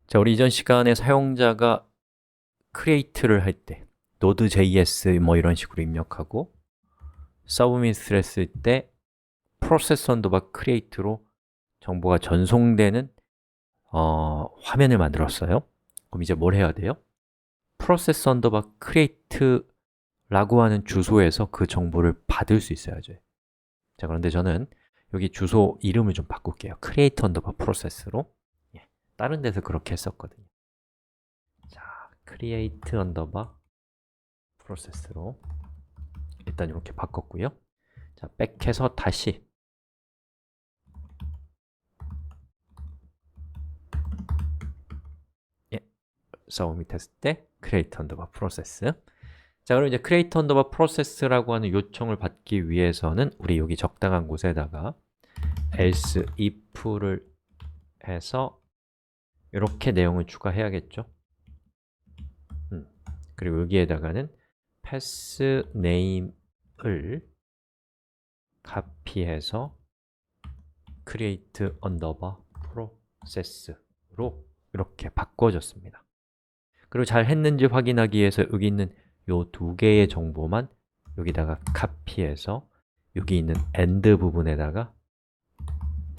자, 우리 이전 시간에 사용자가 create를 할 때 node.js 뭐 이런 식으로 입력하고 submit을 했을 때 process underbar create로 정보가 전송되는 화면을 만들었어요. 그럼 이제 뭘 해야 돼요? process underbar create라고 하는 주소에서 그 정보를 받을 수 있어야죠. 자, 그런데 저는 여기 주소 이름을 좀 바꿀게요. create underbar process로. 다른 데서 그렇게 했었거든요. 자, create underbar process로 일단 이렇게 바꿨고요. 자, 백해서 다시 submit 했을 때 create underbar process. 자, 그럼 이제 create underbar process라고 하는 요청을 받기 위해서는 우리 여기 적당한 곳에다가 else if를 해서 이렇게 내용을 추가해야겠죠. 그리고 여기에다가는 pass name을 카피해서 create underbar process로 이렇게 바꿔줬습니다. 그리고 잘 했는지 확인하기 위해서 여기 있는 요 두 개의 정보만 여기다가 카피해서 여기 있는 end 부분에다가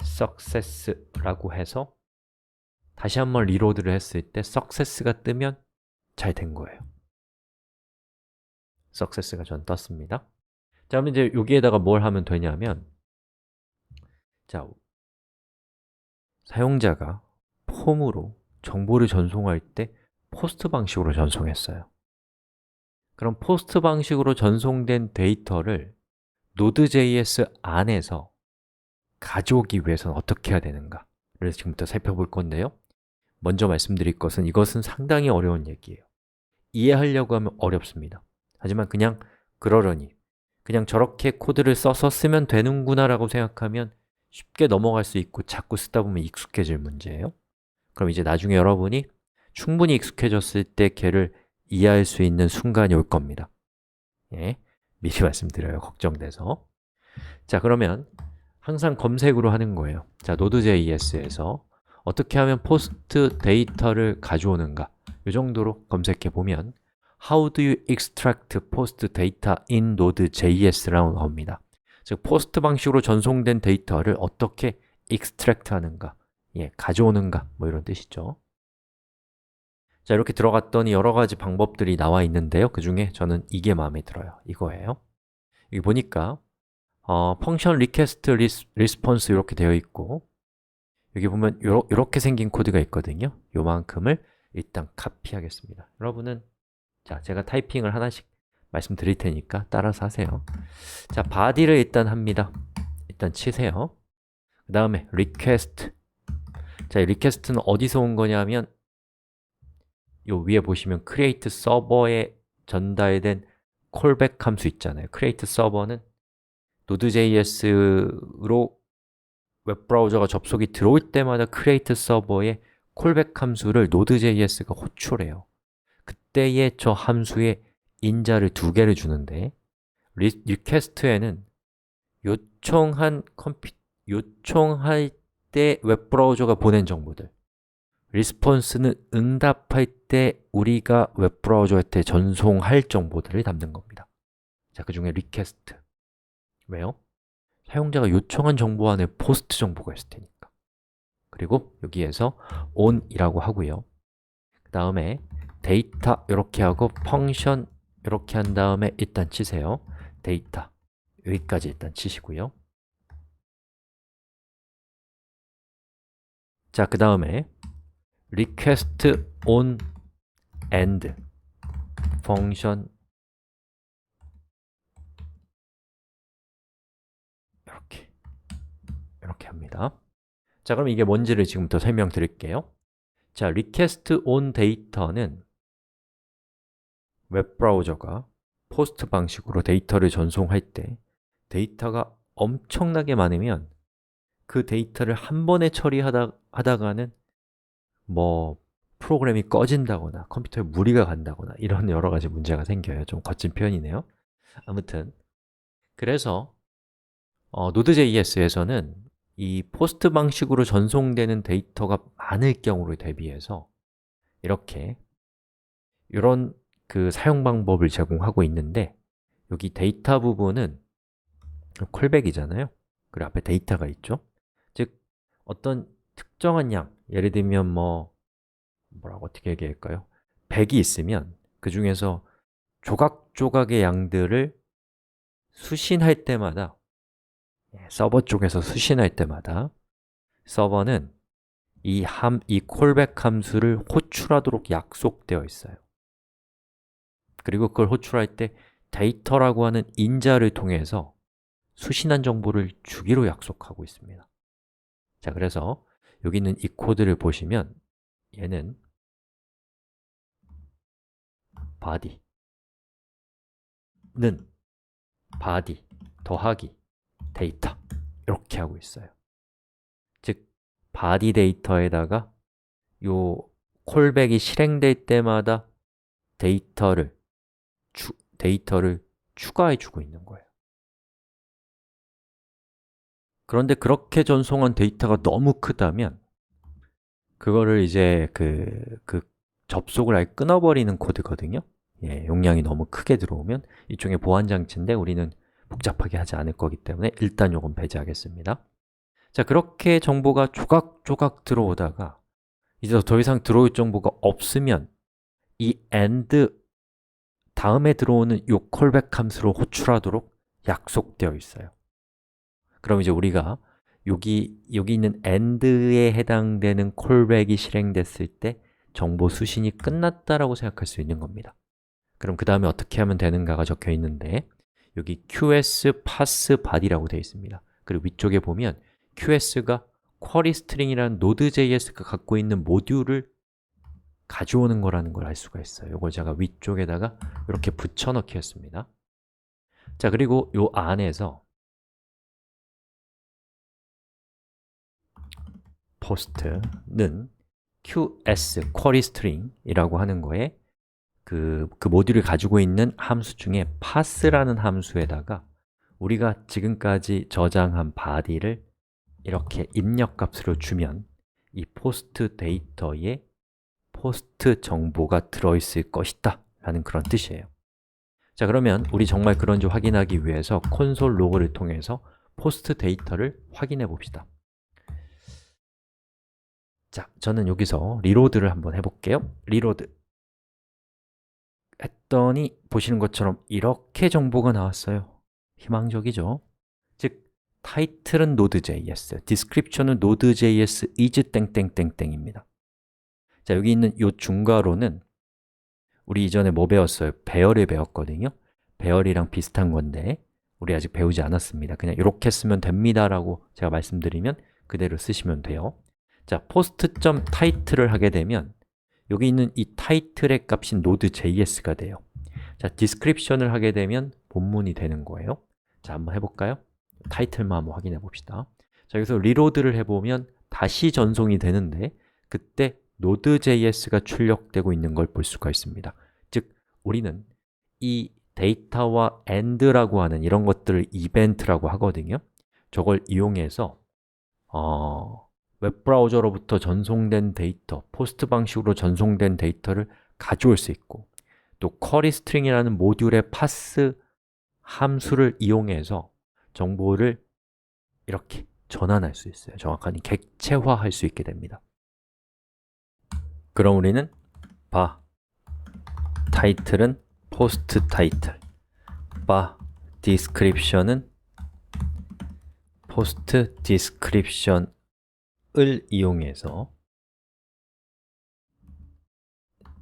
success라고 해서 다시 한번 리로드를 했을 때 success가 뜨면 잘 된 거예요. success가 전 떴습니다. 자, 그럼 이제 여기에다가 뭘 하면 되냐면 자, 사용자가 폼으로 정보를 전송할 때 포스트 방식으로 전송했어요. 그럼 포스트 방식으로 전송된 데이터를 Node.js 안에서 가져오기 위해서는 어떻게 해야 되는가를 지금부터 살펴볼 건데요. 먼저 말씀드릴 것은 이것은 상당히 어려운 얘기예요. 이해하려고 하면 어렵습니다. 하지만 그냥 그러려니 그냥 저렇게 코드를 써서 쓰면 되는구나 라고 생각하면 쉽게 넘어갈 수 있고 자꾸 쓰다 보면 익숙해질 문제예요. 그럼 이제 나중에 여러분이 충분히 익숙해졌을 때 걔를 이해할 수 있는 순간이 올 겁니다. 미리 말씀드려요. 걱정돼서. 자, 그러면 항상 검색으로 하는 거예요. 자, Node.js에서 어떻게 하면 포스트 데이터를 가져오는가 이 정도로 검색해 보면 How do you extract post data in Node.js라고 나옵니다. 즉, 포스트 방식으로 전송된 데이터를 어떻게 extract 하는가, 가져오는가 뭐 이런 뜻이죠. 자, 이렇게 들어갔더니 여러 가지 방법들이 나와 있는데요. 그 중에 저는 이게 마음에 들어요. 이거예요. 여기 보니까 function request response 이렇게 되어 있고 여기 보면 이렇게 생긴 코드가 있거든요. 요만큼을 일단 카피하겠습니다. 여러분은 자, 제가 타이핑을 하나씩 말씀드릴 테니까 따라서 하세요. 자, body를 일단 합니다. 일단 치세요. 그 다음에 request. 자, 이 request는 어디서 온 거냐면 요 위에 보시면 create server에 전달된 callback 함수 있잖아요. create server는 Node.js로 웹브라우저가 접속이 들어올 때마다 create server에 callback 함수를 Node.js가 호출해요. 그때의 저 함수에 인자를 두 개를 주는데 request에는 요청할 때 웹브라우저가 보낸 정보들 response는 응답할 때 우리가 웹브라우저한테 전송할 정보들을 담는 겁니다. 자, 그 중에 request 왜요? 사용자가 요청한 정보 안에 포스트 정보가 있을 테니까. 그리고 여기에서 on이라고 하고요. 그 다음에 데이터 이렇게 하고 펑션 이렇게 한 다음에 일단 치세요. 데이터 여기까지 일단 치시고요. 자, 그 다음에 request on end 펑션 이렇게 합니다. 자, 그럼 이게 뭔지를 지금부터 설명드릴게요. 자, request on data는 웹브라우저가 포스트 방식으로 데이터를 전송할 때 데이터가 엄청나게 많으면 그 데이터를 한 번에 처리하다가는 뭐 프로그램이 꺼진다거나 컴퓨터에 무리가 간다거나 이런 여러 가지 문제가 생겨요. 좀 거친 표현이네요. 아무튼 그래서 Node.js에서는 이 포스트 방식으로 전송되는 데이터가 많을 경우를 대비해서 이렇게 이런 그 사용 방법을 제공하고 있는데 여기 데이터 부분은 콜백이잖아요. 그리고 앞에 데이터가 있죠. 즉, 어떤 특정한 양, 예를 들면 뭐라고 어떻게 얘기할까요? 100이 있으면 그 중에서 조각조각의 양들을 수신할 때마다 서버 쪽에서 수신할 때마다 서버는 이 콜백 함수를 호출하도록 약속되어 있어요. 그리고 그걸 호출할 때 데이터라고 하는 인자를 통해서 수신한 정보를 주기로 약속하고 있습니다. 자, 그래서 여기 있는 이 코드를 보시면 얘는 body는 body 더하기 데이터 이렇게 하고 있어요. 즉, body 데이터에다가 요 콜백이 실행될 때마다 데이터를 추가해 주고 있는 거예요. 그런데 그렇게 전송한 데이터가 너무 크다면 그거를 이제 그 접속을 아예 끊어버리는 코드거든요. 용량이 너무 크게 들어오면 이쪽에 보안 장치인데 우리는 복잡하게 하지 않을 거기 때문에 일단 요건 배제하겠습니다. 자, 그렇게 정보가 조각조각 들어오다가 이제 더 이상 들어올 정보가 없으면 이 AND 다음에 들어오는 요 콜백 함수로 호출하도록 약속되어 있어요. 그럼 이제 우리가 여기 있는 AND에 해당되는 콜백이 실행됐을 때 정보 수신이 끝났다라고 생각할 수 있는 겁니다. 그럼 그 다음에 어떻게 하면 되는가가 적혀 있는데 여기 QS pass body라고 되어 있습니다. 그리고 위쪽에 보면 QS가 쿼리 스트링이라는 Node.js가 갖고 있는 모듈을 가져오는 거라는 걸 알 수가 있어요. 이걸 제가 위쪽에다가 이렇게 붙여넣기 했습니다. 자, 그리고 이 안에서 post는 QS, 쿼리 스트링이라고 하는 거에 그 모듈을 가지고 있는 함수 중에 pass라는 함수에다가 우리가 지금까지 저장한 body를 이렇게 입력값으로 주면 이 post 데이터에 post 정보가 들어있을 것이다 라는 그런 뜻이에요. 자, 그러면 우리 정말 그런지 확인하기 위해서 콘솔 로그를 통해서 post 데이터를 확인해 봅시다. 자, 저는 여기서 리로드를 한번 해볼게요. 리로드 했더니 보시는 것처럼 이렇게 정보가 나왔어요. 희망적이죠? 즉, 타이틀은 Node.js, description은 Node.js is 땡땡땡땡입니다. 자, 여기 있는 이 중괄호는 우리 이전에 뭐 배웠어요? 배열을 배웠거든요. 배열이랑 비슷한 건데 우리 아직 배우지 않았습니다. 그냥 이렇게 쓰면 됩니다라고 제가 말씀드리면 그대로 쓰시면 돼요. 자, post.title을 하게 되면 여기 있는 이 타이틀의 값인 Node.js가 돼요. 자, description을 하게 되면 본문이 되는 거예요. 자, 한번 해볼까요? 타이틀만 한번 확인해 봅시다. 자, 여기서 리로드를 해보면 다시 전송이 되는데 그때 Node.js가 출력되고 있는 걸 볼 수가 있습니다. 즉, 우리는 이 데이터와 AND라고 하는 이런 것들을 이벤트라고 하거든요. 저걸 이용해서 웹브라우저로부터 전송된 데이터, 포스트 방식으로 전송된 데이터를 가져올 수 있고 또 쿼리 스트링이라는 모듈의 pass 함수를 이용해서 정보를 이렇게 전환할 수 있어요. 정확하게 객체화할 수 있게 됩니다. 그럼 우리는 title은 post title, description은 post description을 이용해서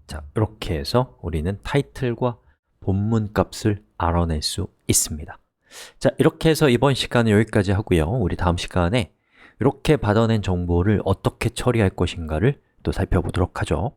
자, 이렇게 해서 우리는 타이틀과 본문 값을 알아낼 수 있습니다. 자, 이렇게 해서 이번 시간은 여기까지 하고요. 우리 다음 시간에 이렇게 받아낸 정보를 어떻게 처리할 것인가를 또 살펴보도록 하죠.